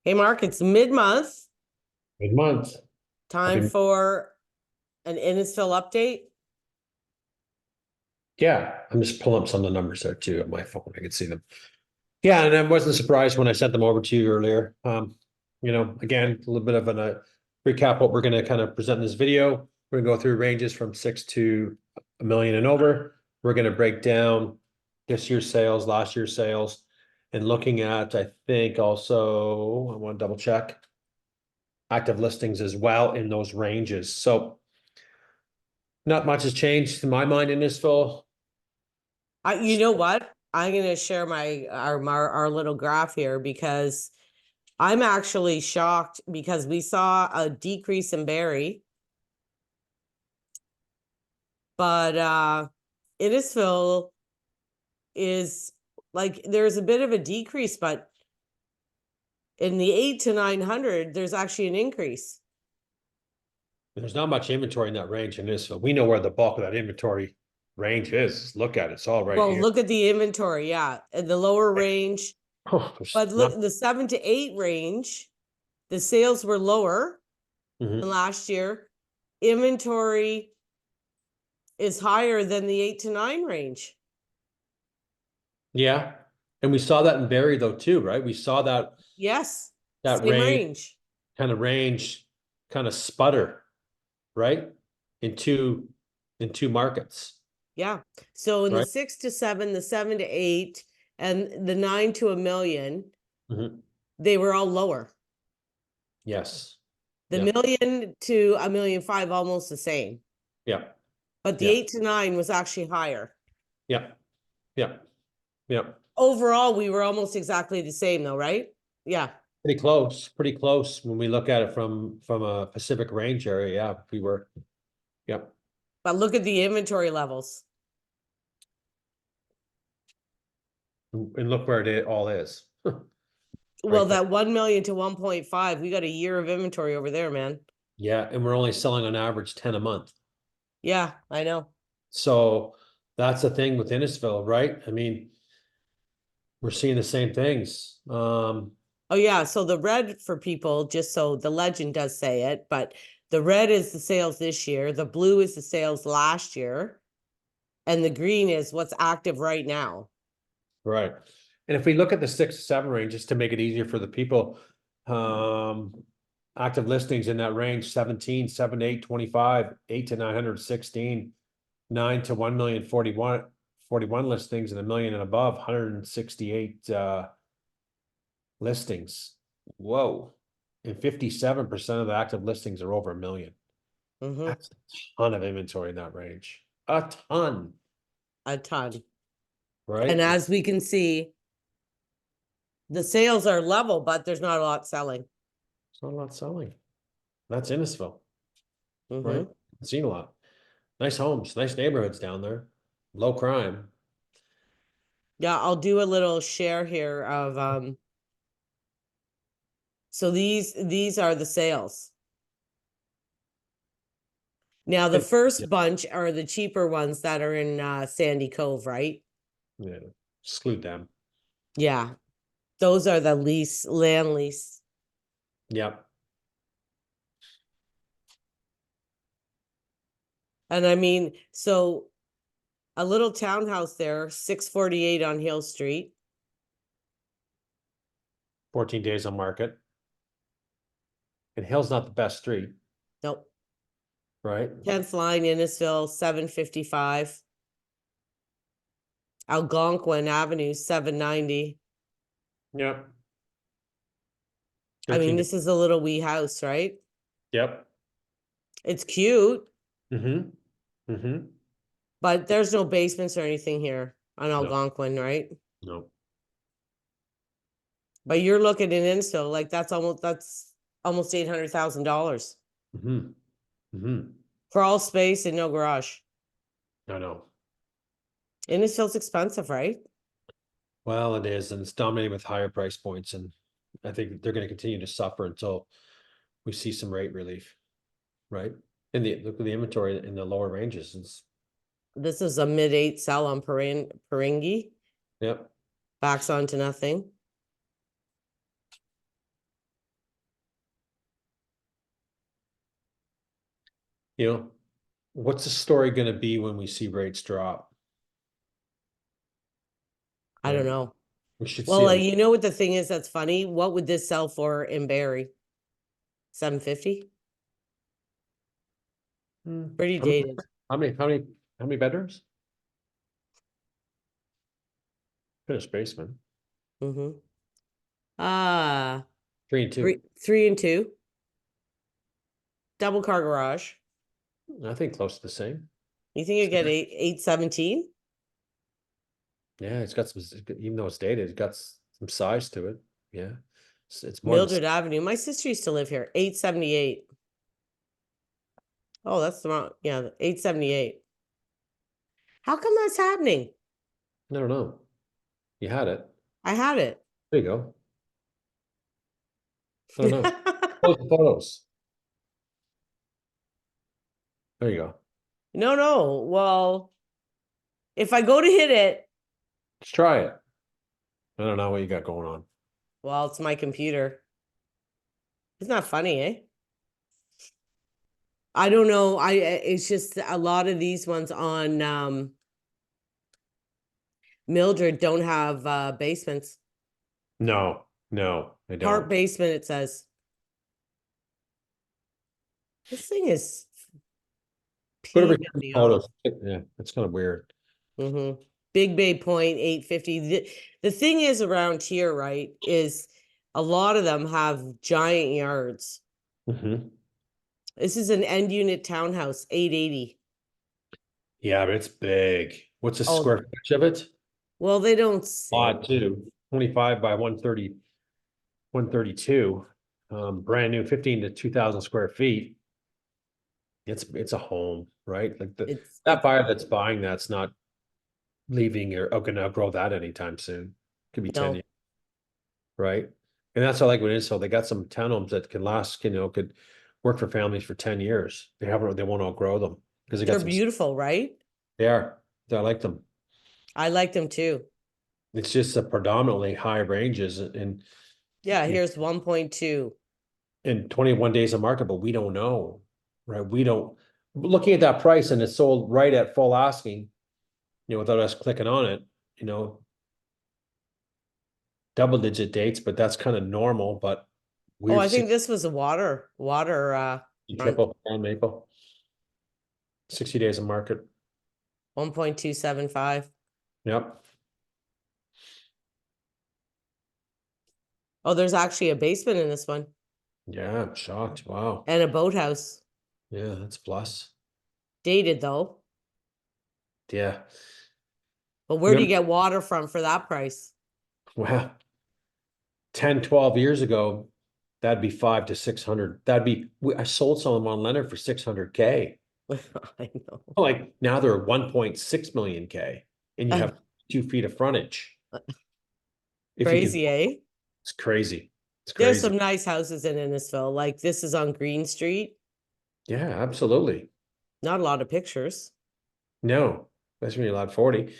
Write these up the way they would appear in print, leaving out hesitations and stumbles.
Hey, Mark, it's mid-month. Good month. Time for an Innisfil update. Yeah, I'm just pulling up some of the numbers there too on my phone. I can see them. Yeah, and I wasn't surprised when I sent them over to you earlier. Again, a little bit of a recap what we're going to kind of present in this video. We're going to go through ranges from 6 to a million and over. We're going to break down this year's sales, last year's sales, and looking at, I think also, I want to double check active listings as well in those ranges. So not much has changed in my mind in this, Phil. You know what? I'm going to share our little graph here because I'm actually shocked because we saw a decrease in Barrie, but Innisfil is like there's a bit of a decrease, but in the 8 to 900, there's actually an increase. There's not much inventory in that range in this, so we know where the bulk of that inventory range is. Look at it, it's all right Well, here. look at the inventory, yeah, in the lower range. Oh, But look, the 7 to 8 range, the sales were lower than last year. Inventory is higher than the 8 to 9 range. Yeah, and we saw that in Barrie though too, right? We saw that Yes, that same range. range kind of sputter, right? In two markets. Yeah. So in the Right? 6 to 7, the 7 to 8, and the 9 to a million, they were all lower. Yes. The million to a million five, almost the same. Yeah. But the 8 to 9 was actually higher. Yeah. Yeah. Yeah. Overall, we were almost exactly the same though, right? Yeah. Pretty close when we look at it from a Pacific Range area. Yeah, we were. Yep. But look at the inventory levels. And look where it all is. Well, Right there. that 1 million to 1.5, we got a year of inventory over there, man. Yeah, and we're only selling on average 10 a month. Yeah, I know. So that's the thing with Innisfil, right? I mean, we're seeing the same things. Oh yeah, so the red for people, just so the legend does say it, but the red is the sales this year, the blue is the sales last year, and the green is what's active right now. Right. And if we look at the 6 to 7 range, just to make it easier for the people, active listings in that range 17, 7 to 8, 25, 8 to 916, 9 to 1 million 41 listings, and a million and above 168 listings. Whoa. And 57% of the active listings are over a million. That's a ton of inventory in that range. A ton. A ton. Right. And as we can see, the sales are level, but there's not a lot selling. It's not a lot selling. That's Innisfil. Right. I've seen a lot. Nice homes, nice neighborhoods down there. Low crime. Yeah, I'll do a little share here of so these are the sales. Now the first bunch are the cheaper ones that are in Sandy Cove, right? Yeah, exclude them. Yeah. Those are the land lease. Yep. And I mean, so a little townhouse there, 648 on Hill Street. 14 days on market. And Hill's not the best street. Nope. Right. 10th line, Innisfil, 755. Algonquin Avenue, 790. Yep. I mean, this is a little wee house, right? Yep. It's cute. Mm-hmm. But there's no basements or anything here on Algonquin, right? No. But you're looking at Innisfil, like that's almost $800,000 for all space and no garage. I know. Innisfil's expensive, right? Well, it is, and it's dominated with higher price points, and I think they're going to continue to suffer until we see some rate relief, right? And look at the inventory in the lower ranges. This is a mid-8 sell on Peringi. Yep. Backs onto nothing. You know, what's the story gonna be when we see rates drop? I don't Right? know. We should see Well, a, you know what the thing is that's funny? What would this sell for in Barrie? 750? Pretty how many, dated. how many bedrooms? Finished basement, Mm-hmm. Ah, 3 and 2. 3 and 2. Double car garage. I think close to the same. You think you get 817? Yeah, it's got some, even though it's dated, it's got some size to it. Yeah, it's more than Mildred Avenue. My sister used to live here. 878. Oh, that's the wrong. Yeah, 878. How come that's happening? I don't know. You had it. I had it. There you go. I don't know. Post the photos. There you go. No, no. Well, if I go to hit it, Let's try it. I don't know what you got going on. well, it's my computer. It's not funny, eh? I don't know. It's just a lot of these ones on Mildred don't have basements. No, no, I Part don't. basement, it says. This thing is Go to return PWR. photos. Yeah, it's kind of weird. Mm-hmm. Big Bay Point, 850. The thing is around here, right, is a lot of them have giant yards. Hmm. This is an end unit townhouse, 880. Yeah, but it's big. What's the Oh, square footage of it? well, they don't say. Odd too. 25 by 130, 132. Brand new, 15 to 2,000 square feet. It's a home, right? Like that It's buyer that's buying that's not leaving or gonna outgrow that anytime soon. Could be 10 years, no, right? And that's what I like with Innisfil. They got some townhomes that can last, could work for families for 10 years. They won't outgrow them because they got they're some, beautiful, right? they are. I like them. I like them too. It's just a predominantly high ranges Yeah, here's 1.2. in 21 days of market, but we don't know, right? We don't, looking at that price and it's sold right at full asking, without us clicking on it, you know, double digit dates, but that's kind of normal, but Oh, we've I seen think this was a water front. triple and maple, 60 days of market. 1.275. Yep. Oh, there's actually a basement in this one Yeah, I'm shocked. Wow. and a boathouse. Yeah, that's plus. Dated though. Yeah. But where do you Remember, get water from for that price? wow, 10, 12 years ago, that'd be 5 to 600. I sold some of them on Leonard for 600K. I know. Like now they're 1.6 million K and you have 2 feet of frontage. If you can, Crazy, eh? it's crazy. It's There's crazy. some nice houses in Innisfil. Like this is on Green Street. Yeah, absolutely. Not a lot of pictures. No, that's when you're allowed 40.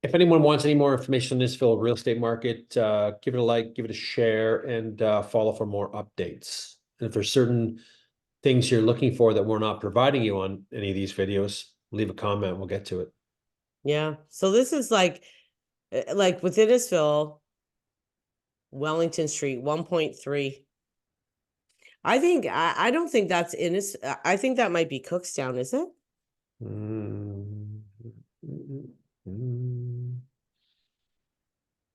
If anyone wants any more information on this Phil real estate market, give it a like, give it a share, and follow for more updates. And if there's certain things you're looking for that we're not providing you on any of these videos, leave a comment. We'll get to it. Yeah. So this is like with Innisfil, Wellington Street, 1.3. I don't think that's Innis. I think that might be Cookstown, is it? Mm, mm, mm.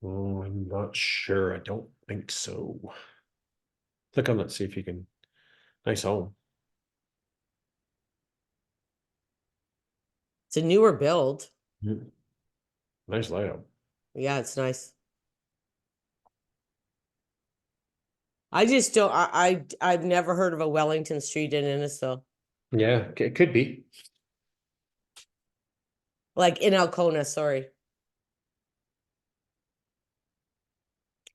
Oh, I'm not sure. I don't think so. Click on it, see if you can. Nice home. It's a newer build. Mm. Nice layout. Yeah, it's nice. I just don't. I've never heard of a Wellington Street in Innisfil, Yeah, it could be. like in Alcona. Sorry,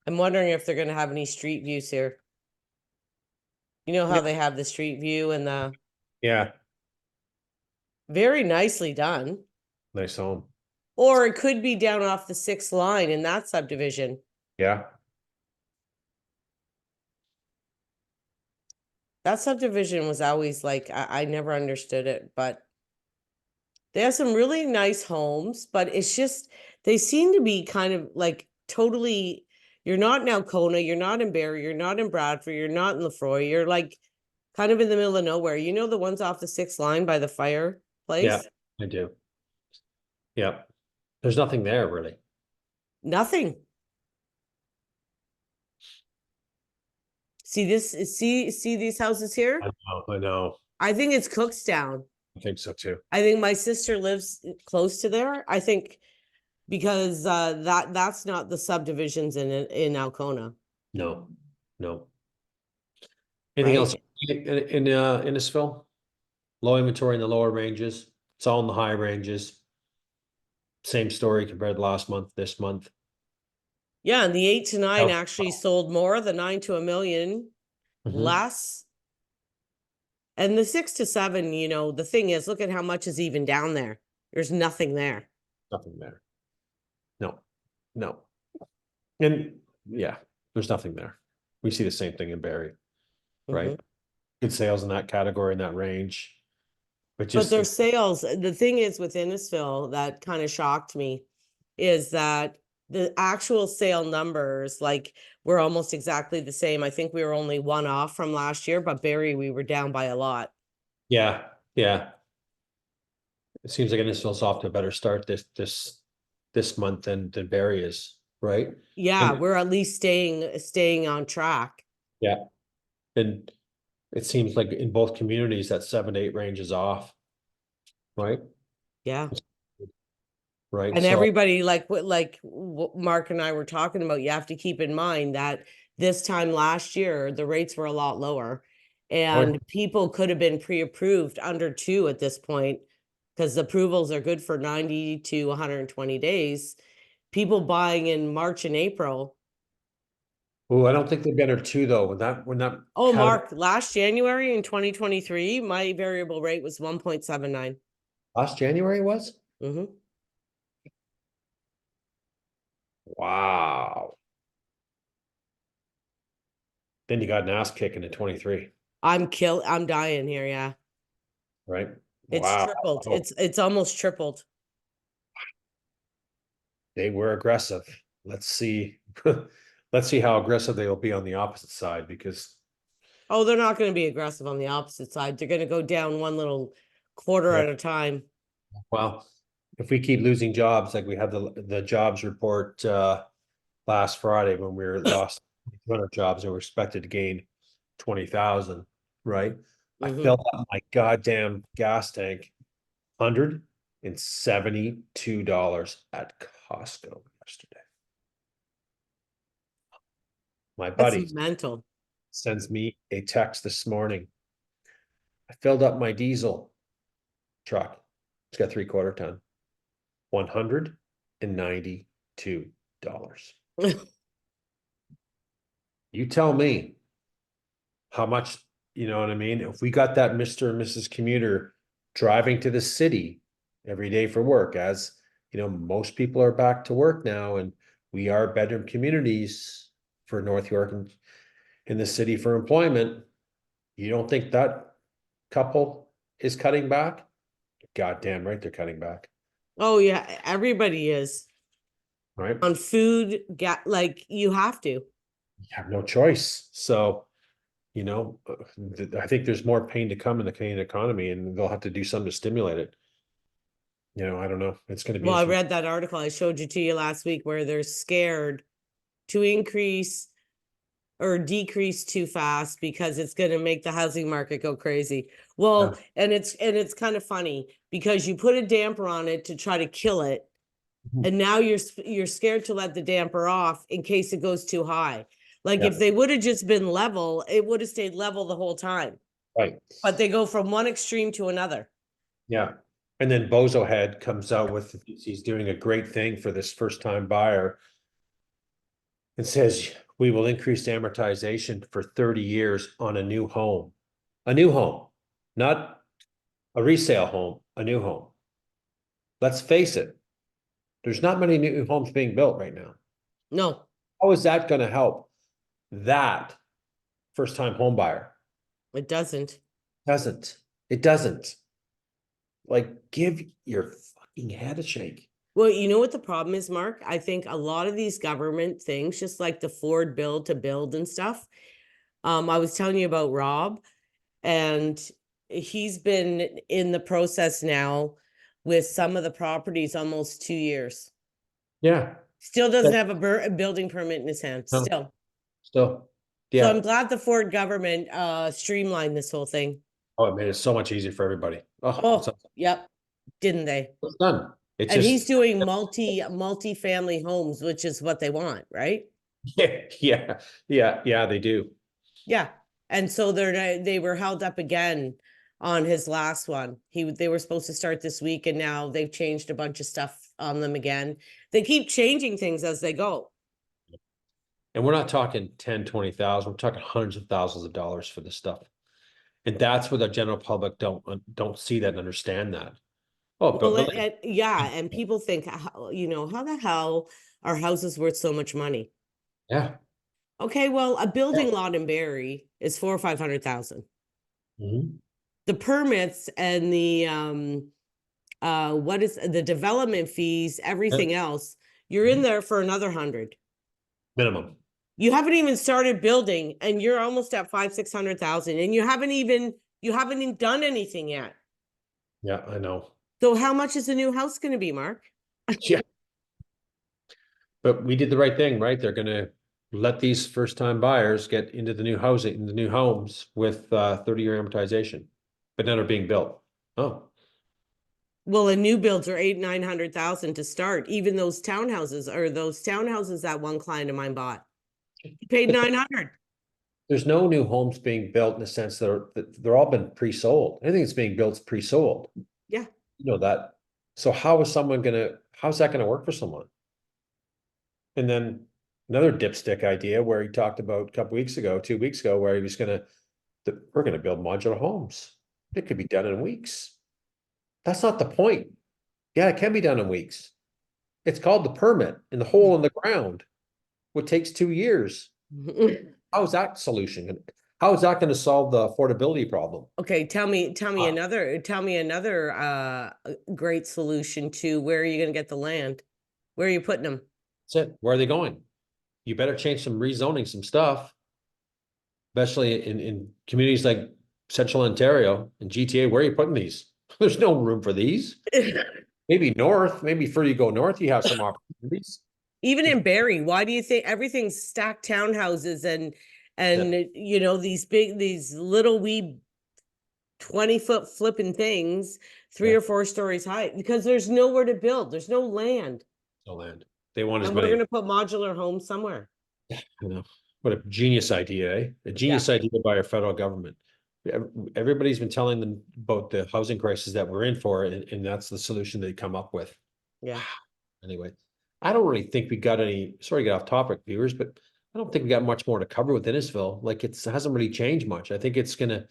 I'm wondering if they're gonna have any street views here. You know how Yeah. they have the street view and the Yeah, very nicely done, nice home. or it could be down off the 6th line in that subdivision. Yeah. That subdivision was always like, I never understood it, but they have some really nice homes, but it's just, they seem to be kind of like totally, you're not in Alcona, you're not in Barrie, you're not in Bradford, you're not in Lefroy, you're like kind of in the middle of nowhere. You know, the ones off the 6th line by the Yeah, fireplace? I do. Yeah, there's nothing there really. Nothing. See this, see these houses here? I know. I think it's Cookstown. I think so too. I think my sister lives close to there. I think because that's not the subdivisions in Alcona, No, no. Anything else right? in Innisfil? Low inventory in the lower ranges. It's all in the high ranges. Same story compared to last month, this month. Yeah, and the 8 to 9 Oh. actually sold more, the 9 to 1 million Mhm. less. And the 6 to 7, you know, the thing is, look at how much is even down there. There's nothing there. Nothing there. No, no. And yeah, there's nothing there. We see the same thing in Barrie, right? Mhm. Good sales in that category, in that range. But But just their sales, the thing is with Innisfil that kind of shocked me is that the actual sale numbers, like, were almost exactly the same. I think we were only one off from last year, but Barrie, we were down by a lot. yeah, yeah. It seems like Innisfil's off to a better start this month than Barrie is, right? Yeah, And we're at least staying on track. yeah, and it seems like in both communities that 7 to 8 range is off, right? Yeah. Right. And So everybody, what Mark and I were talking about, you have to keep in mind that this time last year, the rates were a lot lower. oh, And people could have been pre-approved under 2 at this point, because approvals are good for 90 to 120 days. People buying in March and April. oh, I don't think they've been or two though. When that Oh, category Mark, last January in 2023, my variable rate was 1.79. last January was? Mm-hmm. Wow. Then you got an ass kicking in 23, I'm dying here, yeah. right? It's Wow. tripled. Oh, It's almost tripled. they were aggressive. Let's see. Let's see how aggressive they will be on the opposite side because Oh, they're not going to be aggressive on the opposite side. They're going to go down one little quarter yeah, at a time. well, if we keep losing jobs like we had the jobs report last Friday when we were lost 200 jobs and we're expected to gain 20,000, right? I Hmm. filled up my goddamn gas tank $172 at Costco yesterday. My That's buddy mental. sends me a text this morning. I filled up my diesel truck. It's got 3/4 ton. $192. You tell me how much, you know what I mean? If we got that Mr. and Mrs. Commuter driving to the city every day for work, as you know, most people are back to work now, and we are bedroom communities for North York and in the city for employment. You don't think that couple is cutting back? Goddamn right, they're cutting back, Oh yeah, everybody is right? on food. Like you have to. You have no choice. So, you know, I think there's more pain to come in the Canadian economy, and they'll have to do something to stimulate it. You know, I don't know. It's going to be Well, I interesting. read that article I showed you to you last week where they're scared to increase or decrease too fast because it's going to make the housing market go crazy. Yeah. Well, and it's kind of funny because you put a damper on it to try to kill it, Mhm. and now you're scared to let the damper off in case it goes too high. Like Yeah, if they would have just been level, it would have stayed level the whole time. right. But they go from one extreme to another. Yeah. And then Bozo Head comes out with, he's doing a great thing for this first time buyer and says, we will increase amortization for 30 years on a new home. A new home, not a resale home, a new home. Let's face it, there's not many new homes being built right now. No. How is that going to help that first time home buyer? It doesn't. Doesn't. It doesn't. Like, give your fucking head a shake. Well, you know what the problem is, Mark? I think a lot of these government things, just like the Ford build to build and stuff. I was telling you about Rob, and he's been in the process now with some of the properties almost 2 years. Yeah. Still doesn't Yeah. have a building permit in his hand, No. still. Still. So Yeah. I'm glad the Ford government streamlined this whole thing. Oh, it made it so much easier for everybody. Oh, Oh, yep, didn't they? it's done. It's And he's just, doing multi-family homes, which is what they want, right? yeah, they do. Yeah. And so they were held up again on his last one. They were supposed to start this week, and now they've changed a bunch of stuff on them again. They keep changing things as they go. And we're not talking 10, 20,000, we're talking hundreds of thousands of dollars for this stuff. And that's where the general public don't see that and understand that. Oh, Well, but yeah, and people think, how the hell are houses worth so much money? yeah. Okay, well, a Yeah. building lot in Barrie is 400,000 or 500,000. Mhm. The permits and the what is the development fees, everything else, you're in there for another 100. Minimum. You haven't even started building, and you're almost at 500,000-600,000, and you haven't even done anything yet. Yeah, I know. So how much is a new house going to be, Mark? Yeah. But we did the right thing, right? They're gonna let these first-time buyers get into the new housing, in the new homes with 30-year amortization, but none are being built. Oh, Well, and new builds are 800,000-900,000 to start. Even those townhouses that one client of mine bought, he paid 900. there's no new homes being built in the sense that they're all been pre-sold. Anything that's being built is pre-sold. Yeah. You know that. So how's that gonna work for someone? And then another dipstick idea where he talked about a couple weeks ago, 2 weeks ago, where he was we're gonna build modular homes. It could be done in weeks. That's not the point. Yeah, it can be done in weeks. It's called the permit and the hole in the ground, what takes 2 years. How is that solution? How is that gonna solve the affordability problem? Okay, tell me Ah. another great solution to where are you going to get the land? Where are you putting them? That's it. Where are they going? You better change some rezoning, some stuff. Especially in communities like Central Ontario and GTA, where are you putting these? There's no room for these. Maybe north, maybe before you go north, you have some opportunities. Even in Barrie, why do you think everything's stacked townhouses and these little wee 20-foot flipping things, three Yeah. or four stories high? Because there's nowhere to build. There's no land. No land. They want as And we're many, going to put modular homes somewhere. you know, what a genius idea, eh? A Yeah. genius idea by our federal government. Everybody's been telling them about the housing crisis that we're in for, and that's the solution they come up with. Yeah. Anyway, I don't really think we got any, sorry to get off topic, viewers, but I don't think we got much more to cover with Innisfil. Like it hasn't really changed much. I think it's gonna,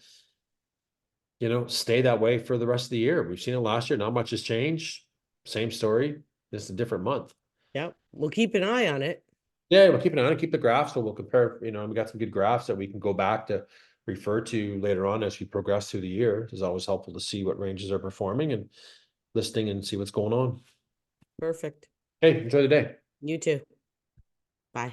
stay that way for the rest of the year. We've seen it last year. Not much has changed. Same story. Just a different month. Yeah. We'll keep an eye on it. Yeah, we'll keep an eye on it, keep the graphs. So we'll compare, we got some good graphs that we can go back to refer to later on as we progress through the year. It's always helpful to see what ranges are performing and listing and see what's going on. Perfect. Hey, enjoy the day. You too. Bye.